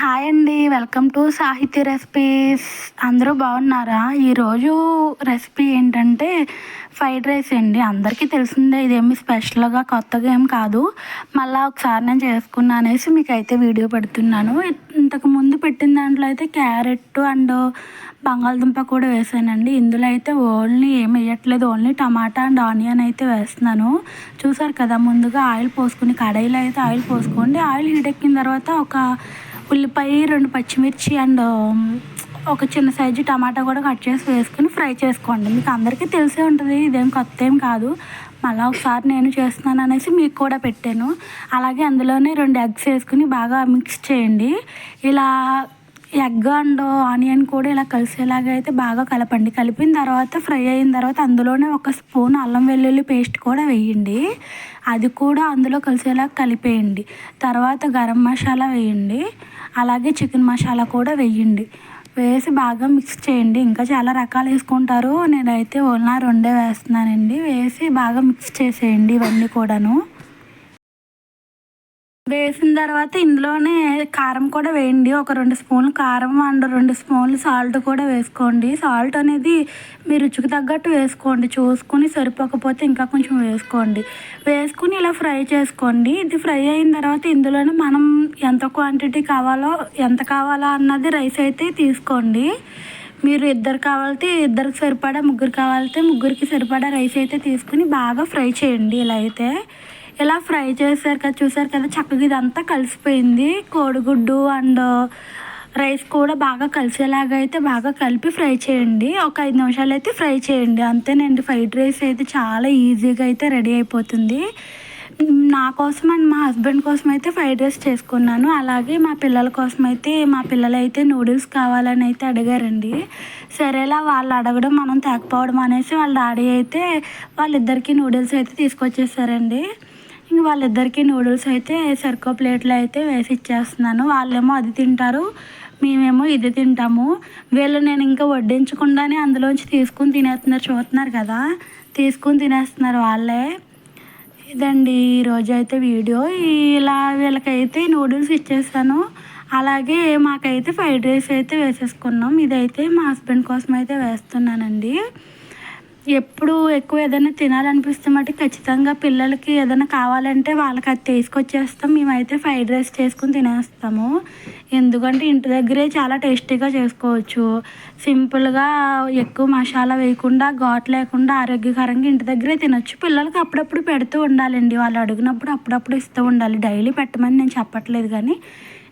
Hi అండి. Welcome to సాహితీ recipes. అందరూ బాగున్నారా? ఈరోజు రెసిపీ ఏంటంటే ఫ్రైడ్ రైస్ అండి. అందరికీ తెలిసిందే, ఇదేమి స్పెషల్గా కొత్తగా ఏం కాదు. మళ్ళీ ఒకసారి నేను చేసుకున్నా అనేసి మీకైతే వీడియో పెడుతున్నాను. ఇంతకు ముందు పెట్టిన దాంట్లో అయితే క్యారెట్ అండ్ బంగాళదుంప కూడా వేసానండి. ఇందులో అయితే ఓన్లీ ఏం వేయట్లేదు, ఓన్లీ టమాటా అండ్ ఆనియన్ అయితే వేస్తున్నాను. చూసారు కదా, ముందుగా ఆయిల్ పోసుకుని, కడాయిలో అయితే ఆయిల్ పోసుకోండి. ఆయిల్ హీట్ ఎక్కిన తర్వాత ఒక ఉల్లిపాయ, 2 పచ్చిమిర్చి అండ్ ఒక చిన్న సైజు టమాటా కూడా కట్ చేసి వేసుకుని ఫ్రై చేసుకోండి. మీకు అందరికీ తెలిసే ఉంటుంది, ఇదేం కొత్త ఏం కాదు. మళ్ళీ ఒకసారి నేను చేస్తున్నాను అనేసి మీకు కూడా పెట్టాను. అలాగే అందులోనే 2 ఎగ్స్ వేసుకుని బాగా మిక్స్ చేయండి. ఇలా ఎగ్ అండ్ ఆనియన్ కూడా ఇలా కలిసేలాగా అయితే బాగా కలపండి. కలిపిన తర్వాత ఫ్రై అయిన తర్వాత అందులోనే 1 స్పూన్ అల్లం వెల్లుల్లి పేస్ట్ కూడా వేయండి. అది కూడా అందులో కలిసేలా కలిపేయండి. తర్వాత గరం మసాలా వేయండి. అలాగే చికెన్ మసాలా కూడా వేయండి. వేసి బాగా మిక్స్ చేయండి. ఇంకా చాలా రకాలు వేసుకుంటారు, నేనైతే ఓన్లీ 2 వేస్తున్నానండి. వేసి బాగా మిక్స్ చేసేయండి ఇవన్నీ కూడాను. వేసిన తర్వాత ఇందులోనే కారం కూడా వేయండి. ఒక 2 స్పూన్లు కారం అండ్ 2 స్పూన్లు సాల్ట్ కూడా వేసుకోండి. సాల్ట్ అనేది మీ రుచికి తగ్గట్టు వేసుకోండి. చూసుకుని సరిపోకపోతే ఇంకా కొంచెం వేసుకోండి. వేసుకుని ఇలా ఫ్రై చేసుకోండి. ఇది ఫ్రై అయిన తర్వాత ఇందులోనే మనం ఎంత క్వాంటిటీ కావాలో, ఎంత కావాలో అన్నది రైస్ అయితే తీసుకోండి. మీరు ఇద్దరు కావాలంటే ఇద్దరికి సరిపడా, ముగ్గురు కావాలంటే ముగ్గురికి సరిపడా రైస్ అయితే తీసుకుని బాగా ఫ్రై చేయండి. ఇలా ఫ్రై చేశారు కదా, చూసారు కదా, చక్కగా ఇదంతా కలిసిపోయింది. కోడిగుడ్డు అండ్ రైస్ కూడా బాగా కలిసేలాగా అయితే బాగా కలిపి ఫ్రై చేయండి. ఒక 5 నిమిషాలు అయితే ఫ్రై చేయండి. అంతేనండి, ఫ్రైడ్ రైస్ అయితే చాలా ఈజీగా అయితే రెడీ అయిపోతుంది. నా కోసం అండ్ మా హస్బెండ్ కోసం అయితే ఫ్రైడ్ రైస్ చేసుకున్నాను. అలాగే మా పిల్లల కోసం అయితే, మా పిల్లలైతే నూడిల్స్ కావాలని అయితే అడిగారండి. సరేలా వాళ్ళు అడగడం మనం తేకపోవడం అనేసి వాళ్ళ డాడీ అయితే వాళ్ళిద్దరికీ నూడిల్స్ అయితే తీసుకొచ్చేసారండి. ఇంక వాళ్ళిద్దరికీ నూడిల్స్ అయితే సర్కో ప్లేట్లో అయితే వేసి ఇచ్చేస్తున్నాను. వాళ్ళేమో అది తింటారు, మేమేమో ఇది తింటాము. వీళ్ళు నేను ఇంకా వడ్డించకుండానే అందులోంచి తీసుకుని తినేస్తున్నారు. చూస్తున్నారు కదా, తీసుకుని తినేస్తున్నారు వాళ్ళే. ఇదండి ఈరోజు అయితే వీడియో. ఇలా వీళ్ళకైతే నూడిల్స్ ఇచ్చేసాను. అలాగే మాకైతే ఫ్రైడ్ రైస్ అయితే వేసేసుకున్నాం. ఇదైతే మా హస్బెండ్ కోసం అయితే వేస్తున్నానండి. ఎప్పుడు ఎక్కువ ఏదైనా తినాలనిపిస్తే మటుకు ఖచ్చితంగా పిల్లలకి ఏదైనా కావాలంటే వాళ్ళకి అది తీసుకొచ్చేస్తాం. మేమైతే ఫ్రైడ్ రైస్ చేసుకుని తినేస్తాము. ఎందుకంటే ఇంటి దగ్గరే చాలా టేస్టీగా చేసుకోవచ్చు. సింపుల్గా ఎక్కువ మసాలా వేయకుండా, ఘాటు లేకుండా ఆరోగ్యకరంగా ఇంటి దగ్గరే తినొచ్చు. పిల్లలకి అప్పుడప్పుడు పెడుతూ ఉండాలండి. వాళ్ళు అడిగినప్పుడు అప్పుడప్పుడు ఇస్తూ ఉండాలి. డైలీ పెట్టమని నేను చెప్పట్లేదు, కానీ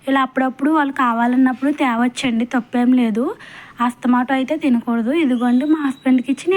ఇలా అప్పుడప్పుడు వాళ్ళు కావాలన్నప్పుడు తేవచ్చండి, తప్పేం లేదు. అస్తమాటం అయితే తినకూడదు. ఇదిగోండి మా హస్బెండ్కి ఇచ్చి నేను